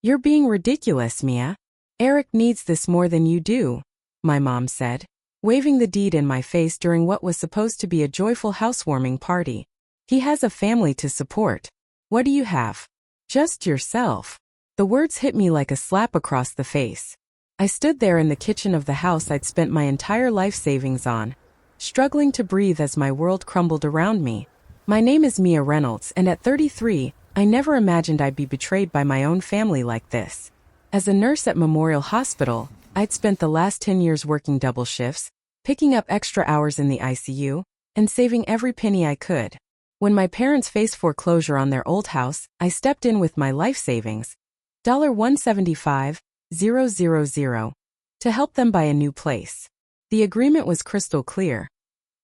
"You're being ridiculous, Mia. Eric needs this more than you do," my mom said, waving the deed in my face during what was supposed to be a joyful housewarming party. "He has a family to support. What do you have? Just yourself." The words hit me like a slap across the face. I stood there in the kitchen of the house I'd spent my entire life savings on, struggling to breathe as my world crumbled around me. My name is Mia Reynolds, and at 33, I never imagined I'd be betrayed by my own family like this. As a nurse at Memorial Hospital, I'd spent the last 10 years working double shifts, picking up extra hours in the ICU, and saving every penny I could. When my parents faced foreclosure on their old house, I stepped in with my life savings, $175,000, to help them buy a new place. The agreement was crystal clear.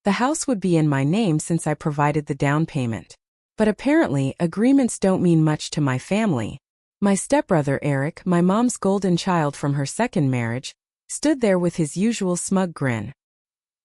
The house would be in my name since I provided the down payment. But apparently, agreements don't mean much to my family. My stepbrother Eric, my mom's golden child from her second marriage, stood there with his usual smug grin.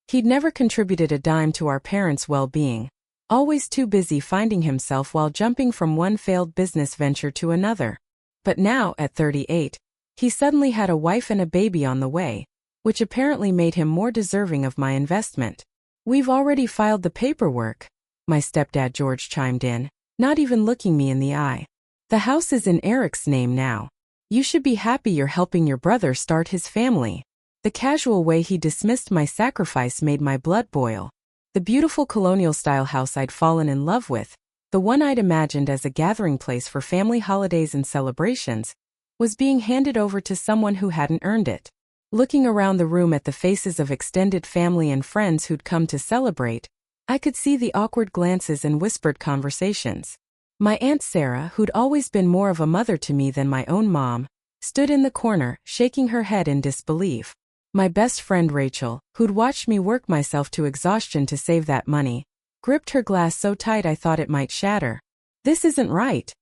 He'd never contributed a dime to our parents' well-being, always too busy finding himself while jumping from one failed business venture to another. But now, at 38, he suddenly had a wife and a baby on the way, which apparently made him more deserving of my investment. "We've already filed the paperwork," my stepdad George chimed in, not even looking me in the eye. "The house is in Eric's name now. You should be happy you're helping your brother start his family." The casual way he dismissed my sacrifice made my blood boil. The beautiful colonial-style house I'd fallen in love with, the one I'd imagined as a gathering place for family holidays and celebrations, was being handed over to someone who hadn't earned it. Looking around the room at the faces of extended family and friends who'd come to celebrate, I could see the awkward glances and whispered conversations. My Aunt Sarah, who'd always been more of a mother to me than my own mom, stood in the corner, shaking her head in disbelief. My best friend Rachel, who'd watched me work myself to exhaustion to save that money, gripped her glass so tight I thought it might shatter. "This isn't right,"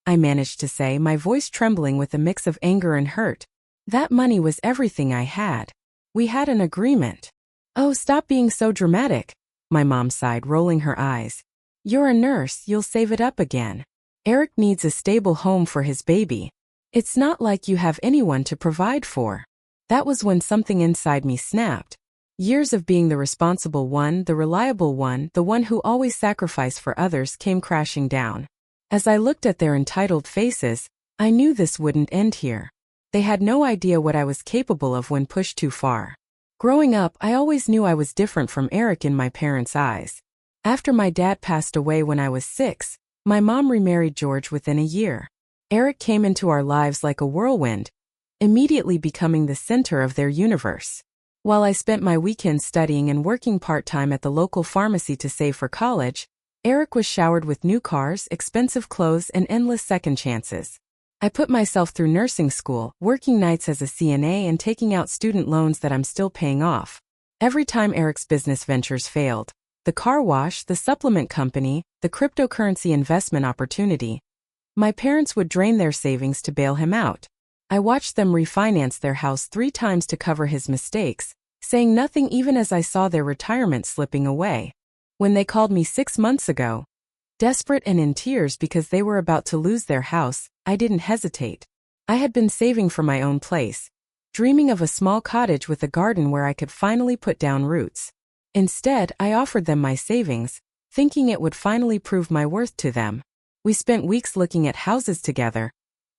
I managed to say, my voice trembling with a mix of anger and hurt. "That money was everything I had. We had an agreement." "Oh, stop being so dramatic," my mom sighed, rolling her eyes. "You're a nurse, you'll save it up again. Eric needs a stable home for his baby. It's not like you have anyone to provide for." That was when something inside me snapped. Years of being the responsible one, the reliable one, the one who always sacrificed for others came crashing down. As I looked at their entitled faces, I knew this wouldn't end here. They had no idea what I was capable of when pushed too far. Growing up, I always knew I was different from Eric in my parents' eyes. After my dad passed away when I was 6, my mom remarried George within a year. Eric came into our lives like a whirlwind, immediately becoming the center of their universe. While I spent my weekends studying and working part-time at the local pharmacy to save for college, Eric was showered with new cars, expensive clothes, and endless second chances. I put myself through nursing school, working nights as a CNA and taking out student loans that I'm still paying off. Every time Eric's business ventures failed, the car wash, the supplement company, the cryptocurrency investment opportunity, my parents would drain their savings to bail him out. I watched them refinance their house 3 times to cover his mistakes, saying nothing even as I saw their retirement slipping away. When they called me 6 months ago, desperate and in tears because they were about to lose their house, I didn't hesitate. I had been saving for my own place, dreaming of a small cottage with a garden where I could finally put down roots. Instead, I offered them my savings, thinking it would finally prove my worth to them. We spent weeks looking at houses together,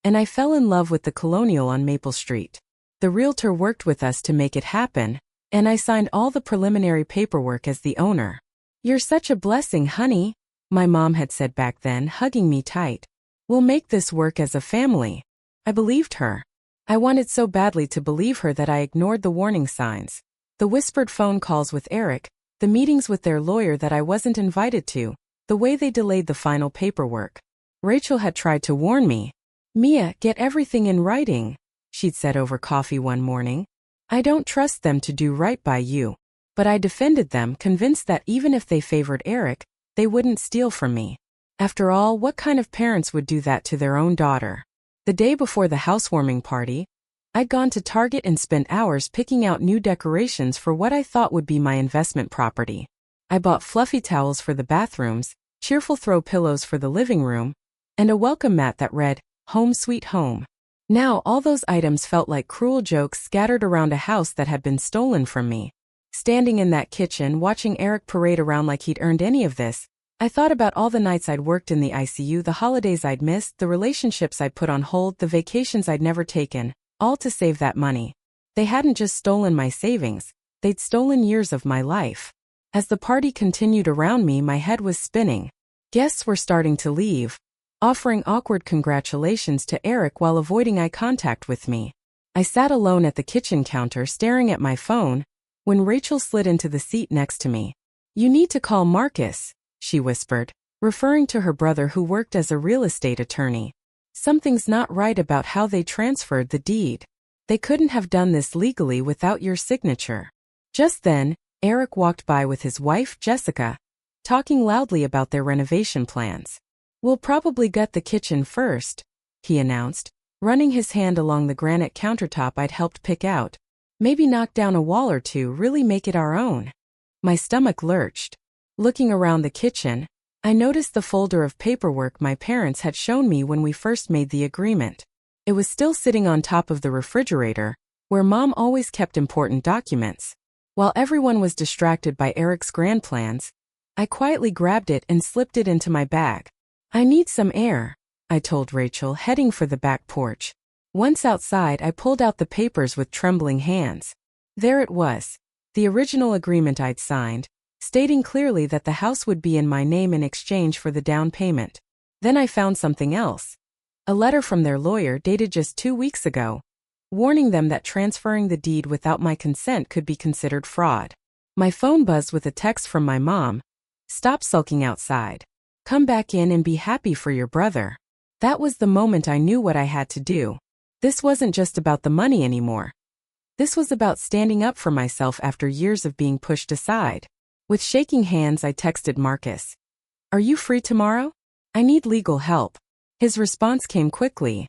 and I fell in love with the Colonial on Maple Street. The realtor worked with us to make it happen, and I signed all the preliminary paperwork as the owner. "You're such a blessing, honey," my mom had said back then, hugging me tight. "We'll make this work as a family." I believed her. I wanted so badly to believe her that I ignored the warning signs. The whispered phone calls with Eric, the meetings with their lawyer that I wasn't invited to, the way they delayed the final paperwork. Rachel had tried to warn me. "Mia, get everything in writing," she'd said over coffee one morning. "I don't trust them to do right by you." But I defended them, convinced that even if they favored Eric, they wouldn't steal from me. After all, what kind of parents would do that to their own daughter? The day before the housewarming party, I'd gone to Target and spent hours picking out new decorations for what I thought would be my investment property. I bought fluffy towels for the bathrooms, cheerful throw pillows for the living room, and a welcome mat that read, "Home Sweet Home." Now all those items felt like cruel jokes scattered around a house that had been stolen from me. Standing in that kitchen, watching Eric parade around like he'd earned any of this, I thought about all the nights I'd worked in the ICU, the holidays I'd missed, the relationships I'd put on hold, the vacations I'd never taken, all to save that money. They hadn't just stolen my savings, they'd stolen years of my life. As the party continued around me, my head was spinning. Guests were starting to leave, offering awkward congratulations to Eric while avoiding eye contact with me. I sat alone at the kitchen counter staring at my phone, when Rachel slid into the seat next to me. "You need to call Marcus," she whispered, referring to her brother who worked as a real estate attorney. "Something's not right about how they transferred the deed. They couldn't have done this legally without your signature." Just then, Eric walked by with his wife, Jessica, talking loudly about their renovation plans. "We'll probably gut the kitchen first," he announced, running his hand along the granite countertop I'd helped pick out. "Maybe knock down a wall or two, really make it our own." My stomach lurched. Looking around the kitchen, I noticed the folder of paperwork my parents had shown me when we first made the agreement. It was still sitting on top of the refrigerator, where Mom always kept important documents. While everyone was distracted by Eric's grand plans, I quietly grabbed it and slipped it into my bag. "I need some air," I told Rachel, heading for the back porch. Once outside, I pulled out the papers with trembling hands. There it was, the original agreement I'd signed, stating clearly that the house would be in my name in exchange for the down payment. Then I found something else. A letter from their lawyer dated just 2 weeks ago, warning them that transferring the deed without my consent could be considered fraud. My phone buzzed with a text from my mom. "Stop sulking outside. Come back in and be happy for your brother." That was the moment I knew what I had to do. This wasn't just about the money anymore. This was about standing up for myself after years of being pushed aside. With shaking hands, I texted Marcus. "Are you free tomorrow? I need legal help." His response came quickly.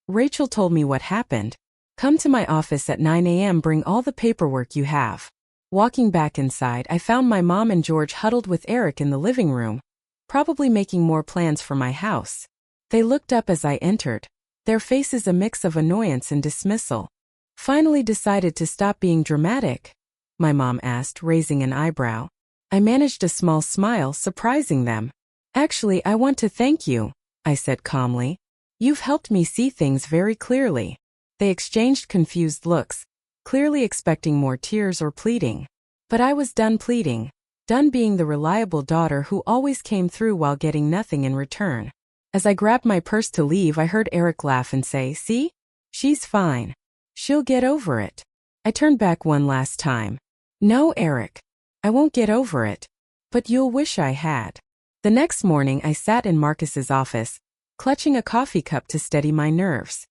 "Rachel told me what happened. Come to my office at 9 a.m. Bring all the paperwork you have." Walking back inside, I found my mom and George huddled with Eric in the living room, probably making more plans for my house. They looked up as I entered, their faces a mix of annoyance and dismissal. "Finally decided to stop being dramatic?" my mom asked, raising an eyebrow. I managed a small smile, surprising them. "Actually, I want to thank you," I said calmly. "You've helped me see things very clearly." They exchanged confused looks, clearly expecting more tears or pleading. But I was done pleading, done being the reliable daughter who always came through while getting nothing in return. As I grabbed my purse to leave, I heard Eric laugh and say, "See? She's fine. She'll get over it." I turned back one last time. "No, Eric. I won't get over it. But you'll wish I had." The next morning, I sat in Marcus's office, clutching a coffee cup to steady my nerves.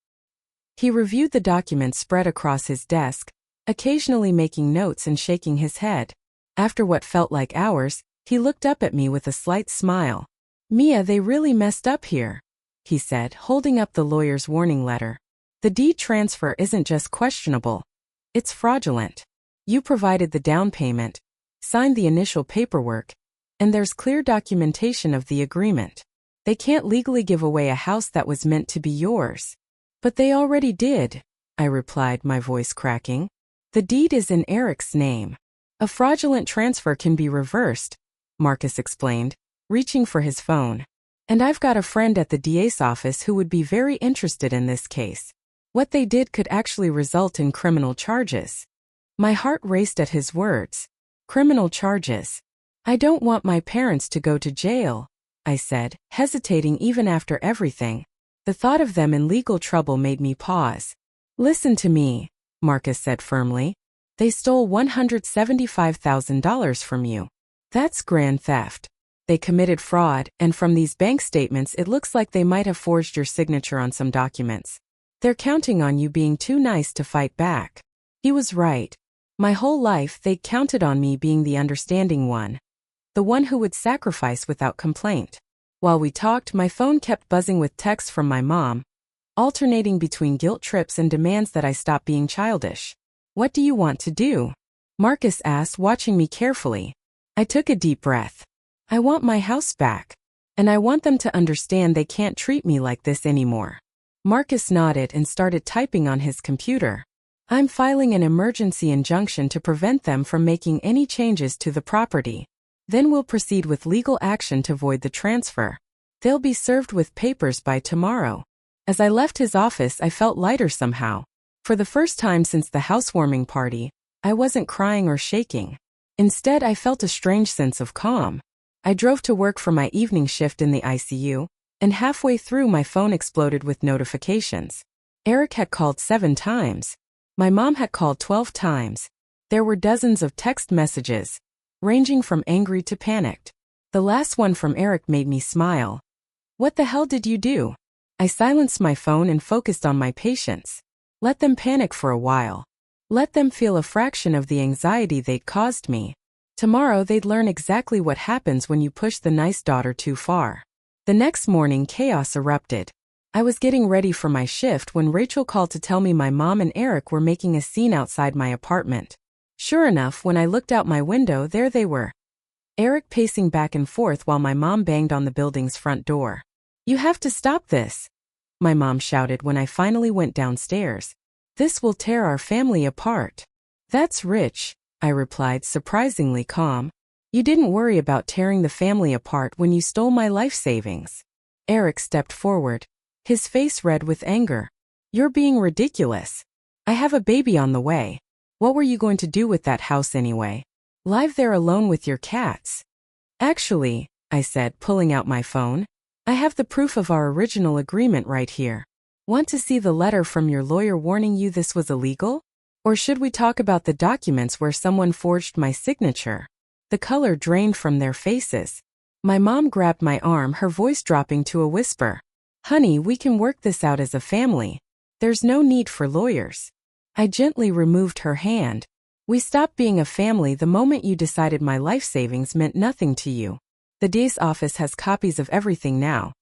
He reviewed the documents spread across his desk, occasionally making notes and shaking his head. After what felt like hours, he looked up at me with a slight smile. "Mia, they really messed up here," he said, holding up the lawyer's warning letter. "The deed transfer isn't just questionable. It's fraudulent. You provided the down payment, signed the initial paperwork, and there's clear documentation of the agreement. They can't legally give away a house that was meant to be yours." "But they already did," I replied, my voice cracking. "The deed is in Eric's name. A fraudulent transfer can be reversed," Marcus explained, reaching for his phone. "And I've got a friend at the DA's office who would be very interested in this case. What they did could actually result in criminal charges." My heart raced at his words. "Criminal charges? I don't want my parents to go to jail," I said, hesitating even after everything. The thought of them in legal trouble made me pause. "Listen to me," Marcus said firmly. "They stole $175,000 from you. That's grand theft. They committed fraud, and from these bank statements it looks like they might have forged your signature on some documents. They're counting on you being too nice to fight back." He was right. My whole life they counted on me being the understanding one, the one who would sacrifice without complaint. While we talked, my phone kept buzzing with texts from my mom, alternating between guilt trips and demands that I stop being childish. "What do you want to do?" Marcus asked, watching me carefully. I took a deep breath. "I want my house back. And I want them to understand they can't treat me like this anymore." Marcus nodded and started typing on his computer. I'm filing an emergency injunction to prevent them from making any changes to the property. Then we'll proceed with legal action to void the transfer. They'll be served with papers by tomorrow. As I left his office, I felt lighter somehow. For the first time since the housewarming party, I wasn't crying or shaking. Instead, I felt a strange sense of calm. I drove to work for my evening shift in the ICU, and halfway through my phone exploded with notifications. Eric had called 7 times. My mom had called 12 times. There were dozens of text messages, ranging from angry to panicked. The last one from Eric made me smile. What the hell did you do? I silenced my phone and focused on my patients. Let them panic for a while. Let them feel a fraction of the anxiety they'd caused me. Tomorrow they'd learn exactly what happens when you push the nice daughter too far. The next morning, chaos erupted. I was getting ready for my shift when Rachel called to tell me my mom and Eric were making a scene outside my apartment. Sure enough, when I looked out my window, there they were. Eric pacing back and forth while my mom banged on the building's front door. You have to stop this, my mom shouted when I finally went downstairs. This will tear our family apart. That's rich, I replied, surprisingly calm. You didn't worry about tearing the family apart when you stole my life savings. Eric stepped forward, his face red with anger. You're being ridiculous. I have a baby on the way. What were you going to do with that house anyway? Live there alone with your cats? Actually, I said, pulling out my phone, I have the proof of our original agreement right here. Want to see the letter from your lawyer warning you this was illegal? Or should we talk about the documents where someone forged my signature? The color drained from their faces. My mom grabbed my arm, her voice dropping to a whisper. Honey, we can work this out as a family. There's no need for lawyers. I gently removed her hand. We stopped being a family the moment you decided my life savings meant nothing to you. The DA's office has copies of everything now.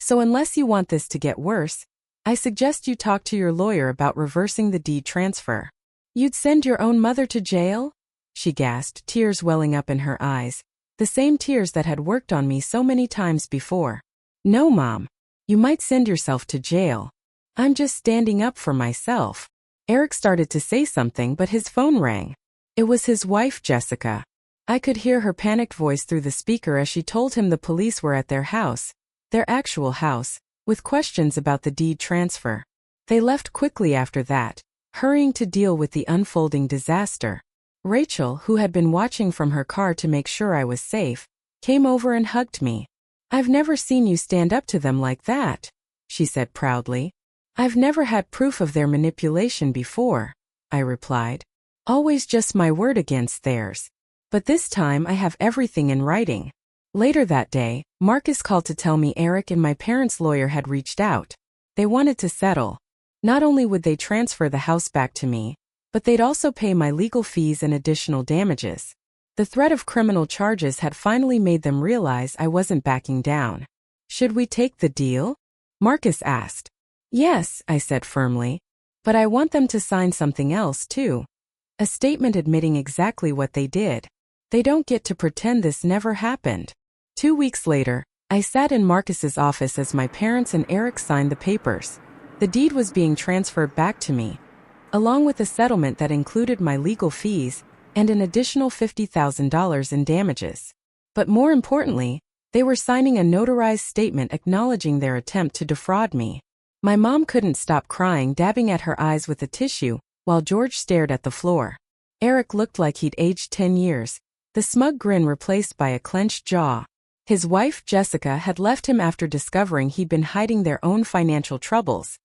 So unless you want this to get worse, I suggest you talk to your lawyer about reversing the deed transfer. You'd send your own mother to jail? She gasped, tears welling up in her eyes, the same tears that had worked on me so many times before. No, Mom. You might send yourself to jail. I'm just standing up for myself. Eric started to say something, but his phone rang. It was his wife, Jessica. I could hear her panicked voice through the speaker as she told him the police were at their house, their actual house, with questions about the deed transfer. They left quickly after that, hurrying to deal with the unfolding disaster. Rachel, who had been watching from her car to make sure I was safe, came over and hugged me. I've never seen you stand up to them like that, she said proudly. I've never had proof of their manipulation before, I replied. Always just my word against theirs. But this time I have everything in writing. Later that day, Marcus called to tell me Eric and my parents' lawyer had reached out. They wanted to settle. Not only would they transfer the house back to me, but they'd also pay my legal fees and additional damages. The threat of criminal charges had finally made them realize I wasn't backing down. Should we take the deal? Marcus asked. Yes, I said firmly. But I want them to sign something else too. A statement admitting exactly what they did. They don't get to pretend this never happened. 2 weeks later, I sat in Marcus's office as my parents and Eric signed the papers. The deed was being transferred back to me, along with a settlement that included my legal fees and an additional $50,000 in damages. But more importantly, they were signing a notarized statement acknowledging their attempt to defraud me. My mom couldn't stop crying, dabbing at her eyes with a tissue, while George stared at the floor. Eric looked like he'd aged 10 years, the smug grin replaced by a clenched jaw. His wife, Jessica, had left him after discovering he'd been hiding their own financial troubles.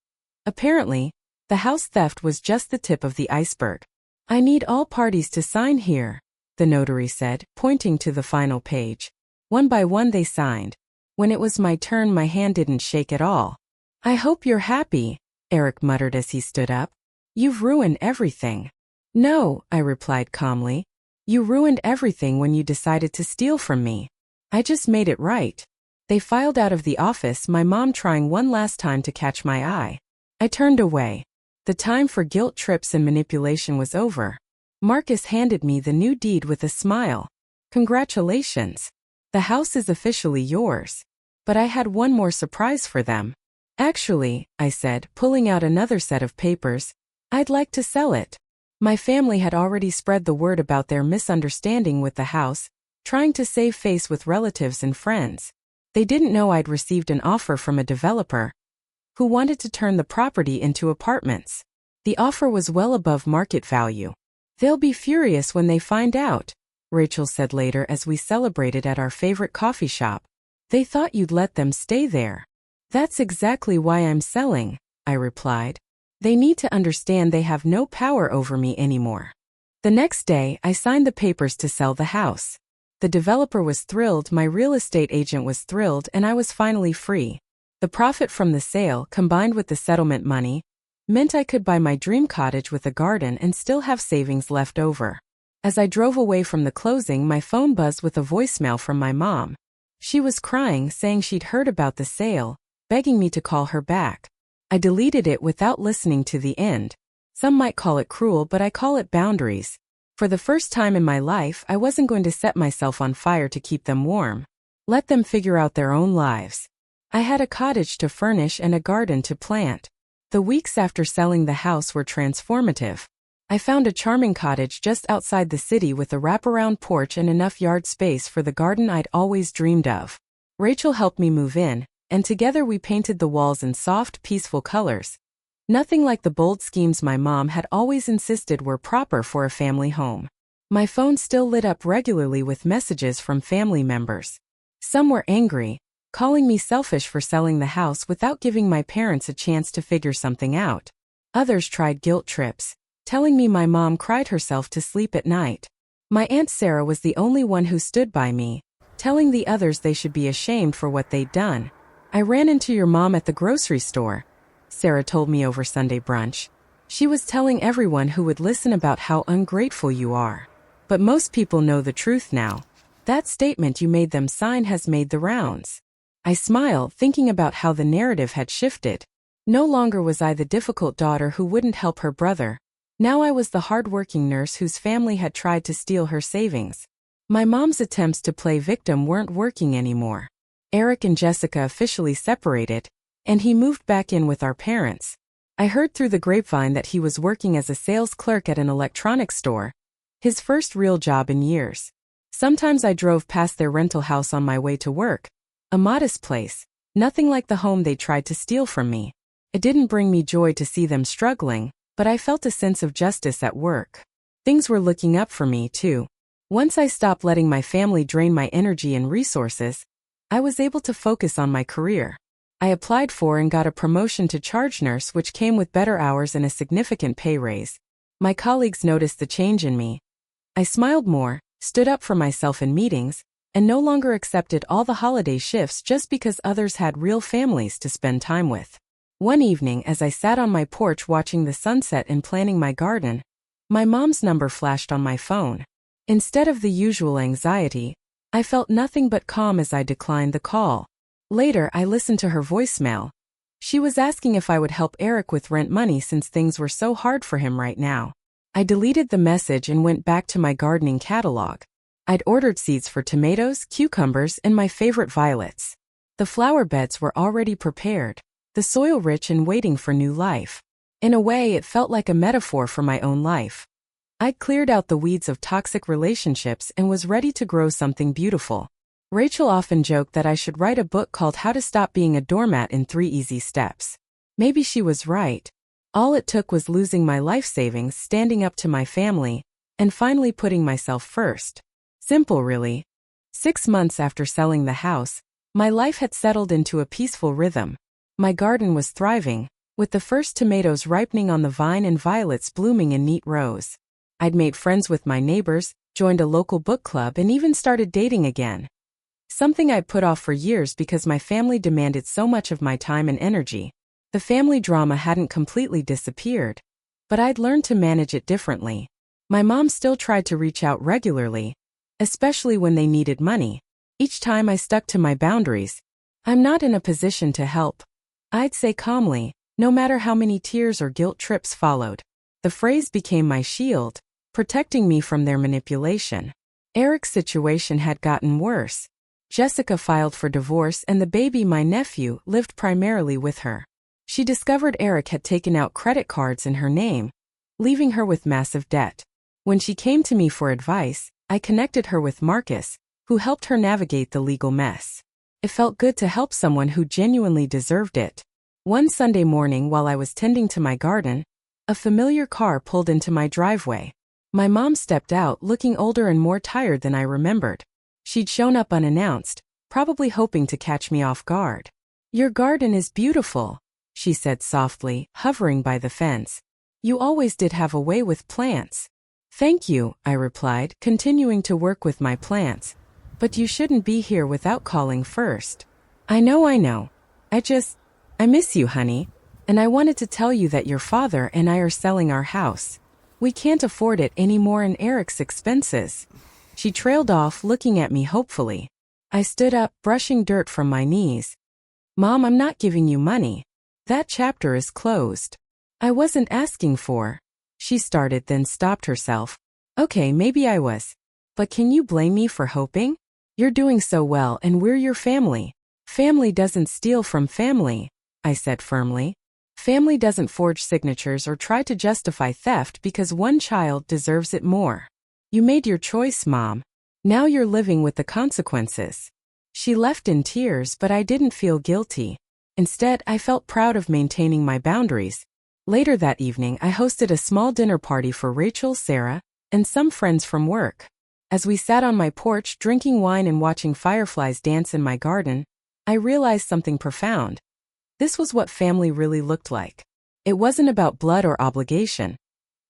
Apparently, the house theft was just the tip of the iceberg. I need all parties to sign here, the notary said, pointing to the final page. One by one they signed. When it was my turn, my hand didn't shake at all. I hope you're happy, Eric muttered as he stood up. You've ruined everything. No, I replied calmly. You ruined everything when you decided to steal from me. I just made it right. They filed out of the office, my mom trying one last time to catch my eye. I turned away. The time for guilt trips and manipulation was over. Marcus handed me the new deed with a smile. Congratulations. The house is officially yours. But I had one more surprise for them. Actually, I said, pulling out another set of papers, I'd like to sell it. My family had already spread the word about their misunderstanding with the house, trying to save face with relatives and friends. They didn't know I'd received an offer from a developer who wanted to turn the property into apartments. The offer was well above market value. They'll be furious when they find out, Rachel said later as we celebrated at our favorite coffee shop. They thought you'd let them stay there. That's exactly why I'm selling, I replied. They need to understand they have no power over me anymore. The next day, I signed the papers to sell the house. The developer was thrilled, my real estate agent was thrilled, and I was finally free. The profit from the sale, combined with the settlement money, meant I could buy my dream cottage with a garden and still have savings left over. As I drove away from the closing, my phone buzzed with a voicemail from my mom. She was crying, saying she'd heard about the sale, begging me to call her back. I deleted it without listening to the end. Some might call it cruel, but I call it boundaries. For the first time in my life, I wasn't going to set myself on fire to keep them warm. Let them figure out their own lives. I had a cottage to furnish and a garden to plant. The weeks after selling the house were transformative. I found a charming cottage just outside the city with a wraparound porch and enough yard space for the garden I'd always dreamed of. Rachel helped me move in, and together we painted the walls in soft, peaceful colors. Nothing like the bold schemes my mom had always insisted were proper for a family home. My phone still lit up regularly with messages from family members. Some were angry, calling me selfish for selling the house without giving my parents a chance to figure something out. Others tried guilt trips, telling me my mom cried herself to sleep at night. My Aunt Sarah was the only one who stood by me, telling the others they should be ashamed for what they'd done. I ran into your mom at the grocery store, Sarah told me over Sunday brunch. She was telling everyone who would listen about how ungrateful you are. But most people know the truth now. That statement you made them sign has made the rounds. I smiled, thinking about how the narrative had shifted. No longer was I the difficult daughter who wouldn't help her brother. Now I was the hard-working nurse whose family had tried to steal her savings. My mom's attempts to play victim weren't working anymore. Eric and Jessica officially separated, and he moved back in with our parents. I heard through the grapevine that he was working as a sales clerk at an electronics store, his first real job in years. Sometimes I drove past their rental house on my way to work. A modest place, nothing like the home they tried to steal from me. It didn't bring me joy to see them struggling, but I felt a sense of justice at work. Things were looking up for me, too. Once I stopped letting my family drain my energy and resources, I was able to focus on my career. I applied for and got a promotion to charge nurse, which came with better hours and a significant pay raise. My colleagues noticed the change in me. I smiled more, stood up for myself in meetings, and no longer accepted all the holiday shifts just because others had real families to spend time with. One evening, as I sat on my porch watching the sunset and planning my garden, my mom's number flashed on my phone. Instead of the usual anxiety, I felt nothing but calm as I declined the call. Later, I listened to her voicemail. She was asking if I would help Eric with rent money since things were so hard for him right now. I deleted the message and went back to my gardening catalog. I'd ordered seeds for tomatoes, cucumbers, and my favorite violets. The flower beds were already prepared, the soil rich and waiting for new life. In a way, it felt like a metaphor for my own life. I'd cleared out the weeds of toxic relationships and was ready to grow something beautiful. Rachel often joked that I should write a book called How to Stop Being a Doormat in 3 Easy Steps. Maybe she was right. All it took was losing my life savings, standing up to my family, and finally putting myself first. Simple, really. 6 months after selling the house, my life had settled into a peaceful rhythm. My garden was thriving, with the first tomatoes ripening on the vine and violets blooming in neat rows. I'd made friends with my neighbors, joined a local book club, and even started dating again. Something I'd put off for years because my family demanded so much of my time and energy. The family drama hadn't completely disappeared, but I'd learned to manage it differently. My mom still tried to reach out regularly, especially when they needed money. Each time I stuck to my boundaries. I'm not in a position to help, I'd say calmly, no matter how many tears or guilt trips followed. The phrase became my shield, protecting me from their manipulation. Eric's situation had gotten worse. Jessica filed for divorce and the baby, my nephew, lived primarily with her. She discovered Eric had taken out credit cards in her name, leaving her with massive debt. When she came to me for advice, I connected her with Marcus, who helped her navigate the legal mess. It felt good to help someone who genuinely deserved it. One Sunday morning while I was tending to my garden, a familiar car pulled into my driveway. My mom stepped out looking older and more tired than I remembered. She'd shown up unannounced, probably hoping to catch me off guard. "Your garden is beautiful," she said softly, hovering by the fence. "You always did have a way with plants." "Thank you," I replied, continuing to work with my plants. "But you shouldn't be here without calling first." I know. I miss you, honey. And I wanted to tell you that your father and I are selling our house. We can't afford it anymore and Eric's expenses." She trailed off, looking at me hopefully. I stood up, brushing dirt from my knees. "Mom, I'm not giving you money. That chapter is closed." "I wasn't asking for," she started, then stopped herself. "Okay, maybe I was. But can you blame me for hoping? You're doing so well and we're your family." "Family doesn't steal from family," I said firmly. "Family doesn't forge signatures or try to justify theft because one child deserves it more. You made your choice, Mom. Now you're living with the consequences." She left in tears, but I didn't feel guilty. Instead, I felt proud of maintaining my boundaries. Later that evening, I hosted a small dinner party for Rachel, Sarah, and some friends from work. As we sat on my porch drinking wine and watching fireflies dance in my garden, I realized something profound. This was what family really looked like. It wasn't about blood or obligation.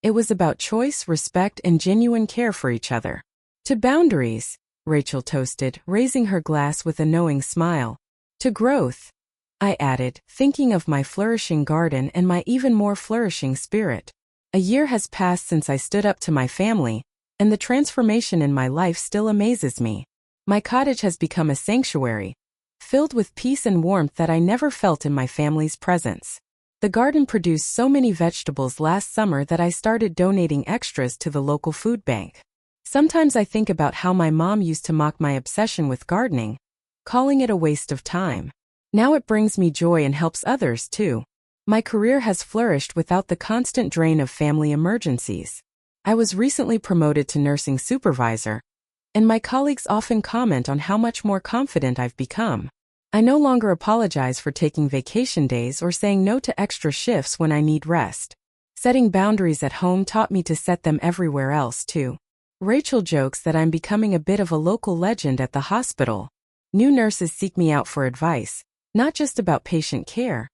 It was about choice, respect, and genuine care for each other. "To boundaries," Rachel toasted, raising her glass with a knowing smile. "To growth," I added, thinking of my flourishing garden and my even more flourishing spirit. A year has passed since I stood up to my family, and the transformation in my life still amazes me. My cottage has become a sanctuary, filled with peace and warmth that I never felt in my family's presence. The garden produced so many vegetables last summer that I started donating extras to the local food bank. Sometimes I think about how my mom used to mock my obsession with gardening, calling it a waste of time. Now it brings me joy and helps others too. My career has flourished without the constant drain of family emergencies. I was recently promoted to nursing supervisor, and my colleagues often comment on how much more confident I've become. I no longer apologize for taking vacation days or saying no to extra shifts when I need rest. Setting boundaries at home taught me to set them everywhere else too. Rachel jokes that I'm becoming a bit of a local legend at the hospital. New nurses seek me out for advice, not just about patient care,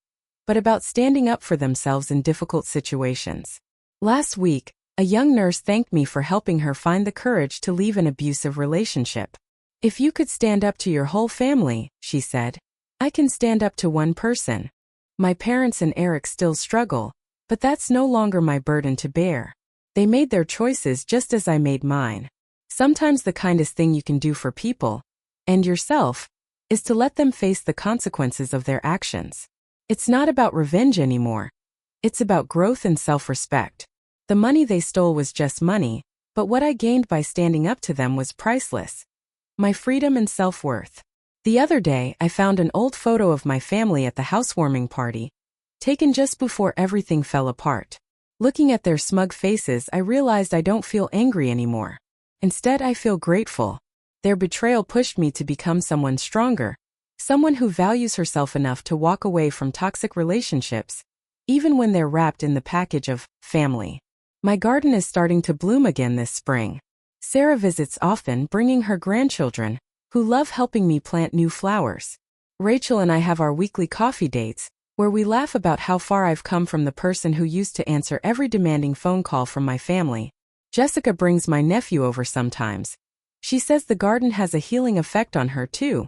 but about standing up for themselves in difficult situations. Last week, a young nurse thanked me for helping her find the courage to leave an abusive relationship. "If you could stand up to your whole family," she said, "I can stand up to one person. My parents and Eric still struggle, but that's no longer my burden to bear. They made their choices just as I made mine." Sometimes the kindest thing you can do for people, and yourself, is to let them face the consequences of their actions. It's not about revenge anymore. It's about growth and self-respect. The money they stole was just money, but what I gained by standing up to them was priceless. My freedom and self-worth. The other day, I found an old photo of my family at the housewarming party, taken just before everything fell apart. Looking at their smug faces, I realized I don't feel angry anymore. Instead, I feel grateful. Their betrayal pushed me to become someone stronger, someone who values herself enough to walk away from toxic relationships, even when they're wrapped in the package of family. My garden is starting to bloom again this spring. Sarah visits often, bringing her grandchildren, who love helping me plant new flowers. Rachel and I have our weekly coffee dates, where we laugh about how far I've come from the person who used to answer every demanding phone call from my family. Jessica brings my nephew over sometimes. She says the garden has a healing effect on her too.